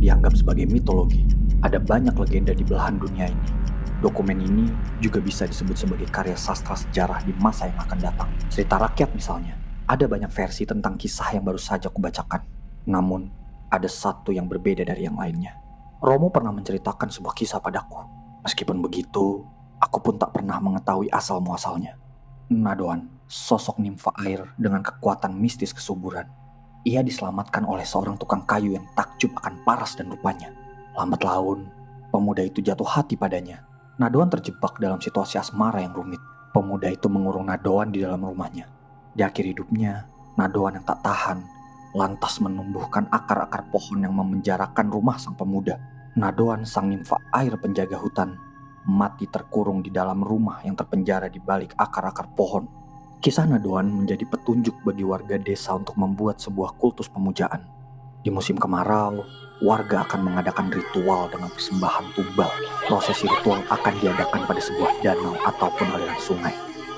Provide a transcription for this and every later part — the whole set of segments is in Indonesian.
dianggap sebagai mitologi. Ada banyak legenda di belahan dunia ini. Dokumen ini juga bisa disebut sebagai karya sastra sejarah di masa yang akan datang. Cerita rakyat misalnya. Ada banyak versi tentang kisah yang baru saja kubacakan. Namun, ada satu yang berbeda dari yang lainnya. Romo pernah menceritakan sebuah kisah padaku. Meskipun begitu, aku pun tak pernah mengetahui asal-muasalnya. Nadoan, sosok nimfa air dengan kekuatan mistis kesuburan. Ia diselamatkan oleh seorang tukang kayu yang takjub akan paras dan rupanya. Lambat laun, pemuda itu jatuh hati padanya. Nadoan terjebak dalam situasi asmara yang rumit. Pemuda itu mengurung Nadoan di dalam rumahnya. Di akhir hidupnya, Nadoan yang tak tahan lantas menumbuhkan akar-akar pohon yang memenjarakan rumah sang pemuda. Nadoan, sang nimfa air penjaga hutan, mati terkurung di dalam rumah yang terpenjara di balik akar-akar pohon. Kisah Nadoan menjadi petunjuk bagi warga desa untuk membuat sebuah kultus pemujaan. Di musim kemarau, warga akan mengadakan ritual dengan persembahan tumbal. Prosesi ritual akan diadakan pada sebuah danau ataupun aliran sungai.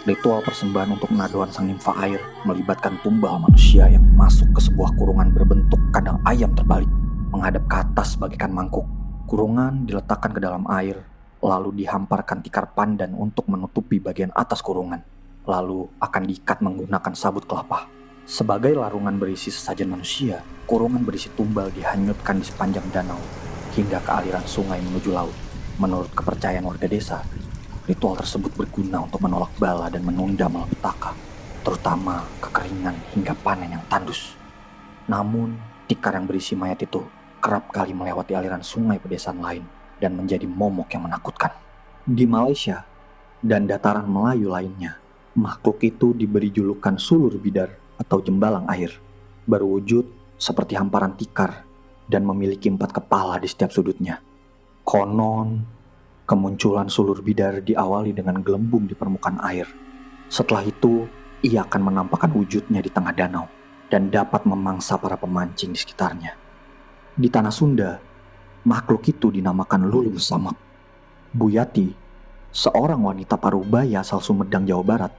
Ritual persembahan untuk Nadoan sang nimfa air melibatkan tumbal manusia yang masuk ke sebuah kurungan berbentuk kandang ayam terbalik, menghadap ke atas bagaikan mangkuk. Kurungan diletakkan ke dalam air, lalu dihamparkan tikar pandan untuk menutupi bagian atas kurungan. Lalu akan diikat menggunakan sabut kelapa. Sebagai larungan berisi sesajen manusia, kurungan berisi tumbal dihanyutkan di sepanjang danau hingga ke aliran sungai menuju laut. Menurut kepercayaan warga desa, ritual tersebut berguna untuk menolak bala dan menunda malapetaka, terutama kekeringan hingga panen yang tandus. Namun, tikar yang berisi mayat itu kerap kali melewati aliran sungai pedesaan lain dan menjadi momok yang menakutkan. Di Malaysia dan dataran Melayu lainnya, makhluk itu diberi julukan sulur bidar atau jembalang air, berwujud seperti hamparan tikar dan memiliki 4 kepala di setiap sudutnya. Konon, kemunculan sulur bidar diawali dengan gelembung di permukaan air. Setelah itu, ia akan menampakkan wujudnya di tengah danau dan dapat memangsa para pemancing di sekitarnya. Di tanah Sunda, makhluk itu dinamakan Lulung Samak. Buyati, seorang wanita parubaya asal Sumedang, Jawa Barat,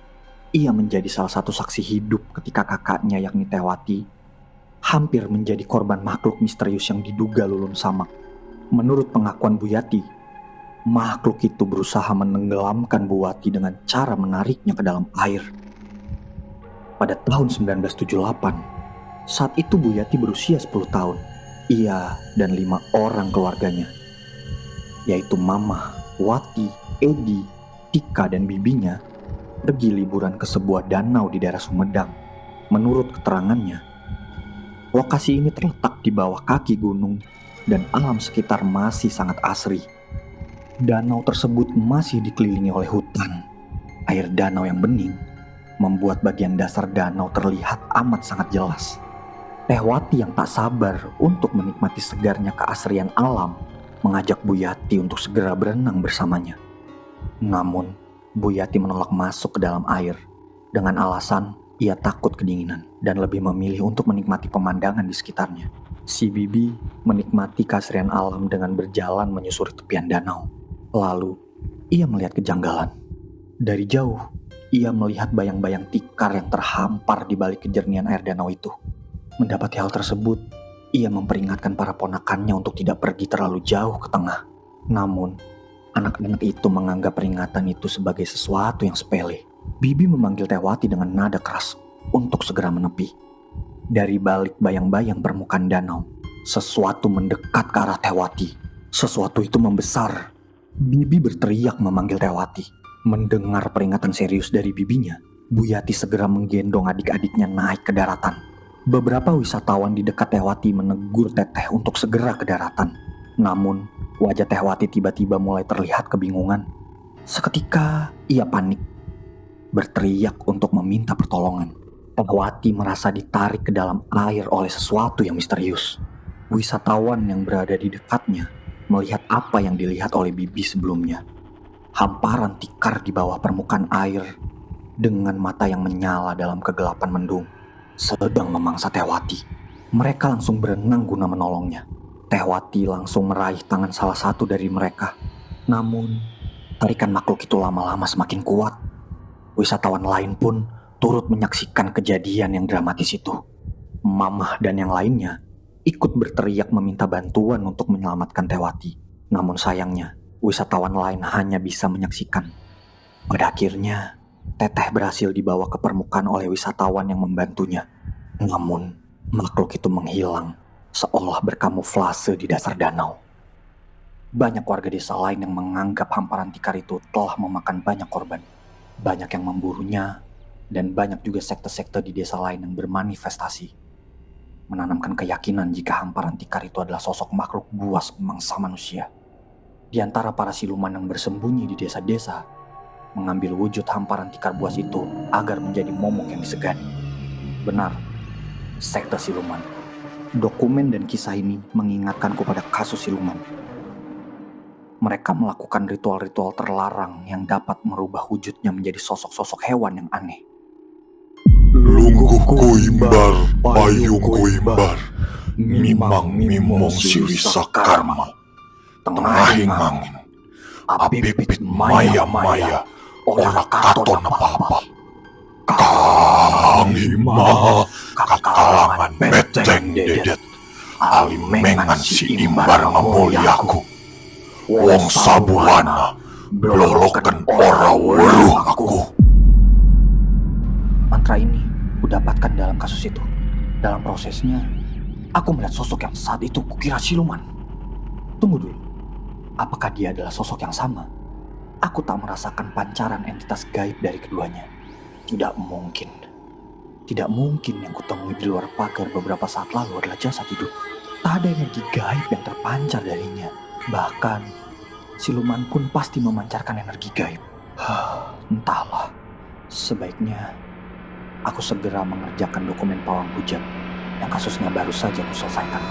ia menjadi salah satu saksi hidup ketika kakaknya yakni Tewati hampir menjadi korban makhluk misterius yang diduga Lulung Samak. Menurut pengakuan Buyati, makhluk itu berusaha menenggelamkan Buyati dengan cara menariknya ke dalam air. Pada tahun 1978, saat itu Buyati berusia 10 tahun. Ia dan 5 orang keluarganya, yaitu Mama, Wati, Edi, Tika, dan bibinya, pergi liburan ke sebuah danau di daerah Sumedang. Menurut keterangannya, lokasi ini terletak di bawah kaki gunung dan alam sekitar masih sangat asri. Danau tersebut masih dikelilingi oleh hutan. Air danau yang bening membuat bagian dasar danau terlihat amat sangat jelas. Tewati yang tak sabar untuk menikmati segarnya keasrian alam mengajak Buyati untuk segera berenang bersamanya. Namun, Buyati menolak masuk ke dalam air dengan alasan ia takut kedinginan dan lebih memilih untuk menikmati pemandangan di sekitarnya. Si bibi menikmati keasrian alam dengan berjalan menyusuri tepian danau. Lalu, ia melihat kejanggalan. Dari jauh, ia melihat bayang-bayang tikar yang terhampar di balik kejernihan air danau itu. Mendapati hal tersebut, ia memperingatkan para ponakannya untuk tidak pergi terlalu jauh ke tengah. Namun, anak-anak itu menganggap peringatan itu sebagai sesuatu yang sepele. Bibi memanggil Tewati dengan nada keras untuk segera menepi. Dari balik bayang-bayang permukaan danau, sesuatu mendekat ke arah Tewati. Sesuatu itu membesar. Bibi berteriak memanggil Tewati. Mendengar peringatan serius dari bibinya, Buyati segera menggendong adik-adiknya naik ke daratan. Beberapa wisatawan di dekat Tewati menegur Teteh untuk segera ke daratan. Namun, wajah Tewati tiba-tiba mulai terlihat kebingungan. Seketika, ia panik, berteriak untuk meminta pertolongan. Tewati merasa ditarik ke dalam air oleh sesuatu yang misterius. Wisatawan yang berada di dekatnya melihat apa yang dilihat oleh bibi sebelumnya. Hamparan tikar di bawah permukaan air dengan mata yang menyala dalam kegelapan mendung sedang memangsa Tewati. Mereka langsung berenang guna menolongnya. Tewati langsung meraih tangan salah satu dari mereka. Namun, tarikan makhluk itu lama-lama semakin kuat. Wisatawan lain pun turut menyaksikan kejadian yang dramatis itu. Mamah dan yang lainnya ikut berteriak meminta bantuan untuk menyelamatkan Tewati. Namun sayangnya, wisatawan lain hanya bisa menyaksikan. Pada akhirnya, Teteh berhasil dibawa ke permukaan oleh wisatawan yang membantunya. Namun, makhluk itu menghilang, seolah berkamuflase di dasar danau. Banyak warga desa lain yang menganggap hamparan tikar itu telah memakan banyak korban. Banyak yang memburunya, dan banyak juga sekte-sekte di desa lain yang bermanifestasi, menanamkan keyakinan jika hamparan tikar itu adalah sosok makhluk buas pemangsa manusia. Di antara para siluman yang bersembunyi di desa-desa, mengambil wujud hamparan tikar buas itu agar menjadi momok yang disegani. Benar, sekte siluman. Dokumen dan kisah ini mengingatkanku pada kasus siluman. Mereka melakukan ritual-ritual terlarang yang dapat merubah wujudnya menjadi sosok-sosok hewan yang aneh. Lungguhku imbar, payungku imbar, mimang-mimong si wisa karma, tengahing angin, abibit maya-maya, ora katon apa-apa. Kang hima, kakalangan beteng dedet, alimengan si imbar ngamulyaku. Wong sabuana, bloloken ora weruh aku. Mantra ini kudapatkan dalam kasus itu. Dalam prosesnya, aku melihat sosok yang saat itu kukira siluman. Tunggu dulu, apakah dia adalah sosok yang sama? Aku tak merasakan pancaran entitas gaib dari keduanya. Tidak mungkin. Tidak mungkin yang kutemui di luar pagar beberapa saat lalu adalah jasad hidup. Tak ada energi gaib yang terpancar darinya. Bahkan, siluman pun pasti memancarkan energi gaib. Entahlah, sebaiknya aku segera mengerjakan dokumen pawang hujan yang kasusnya baru saja aku selesaikan.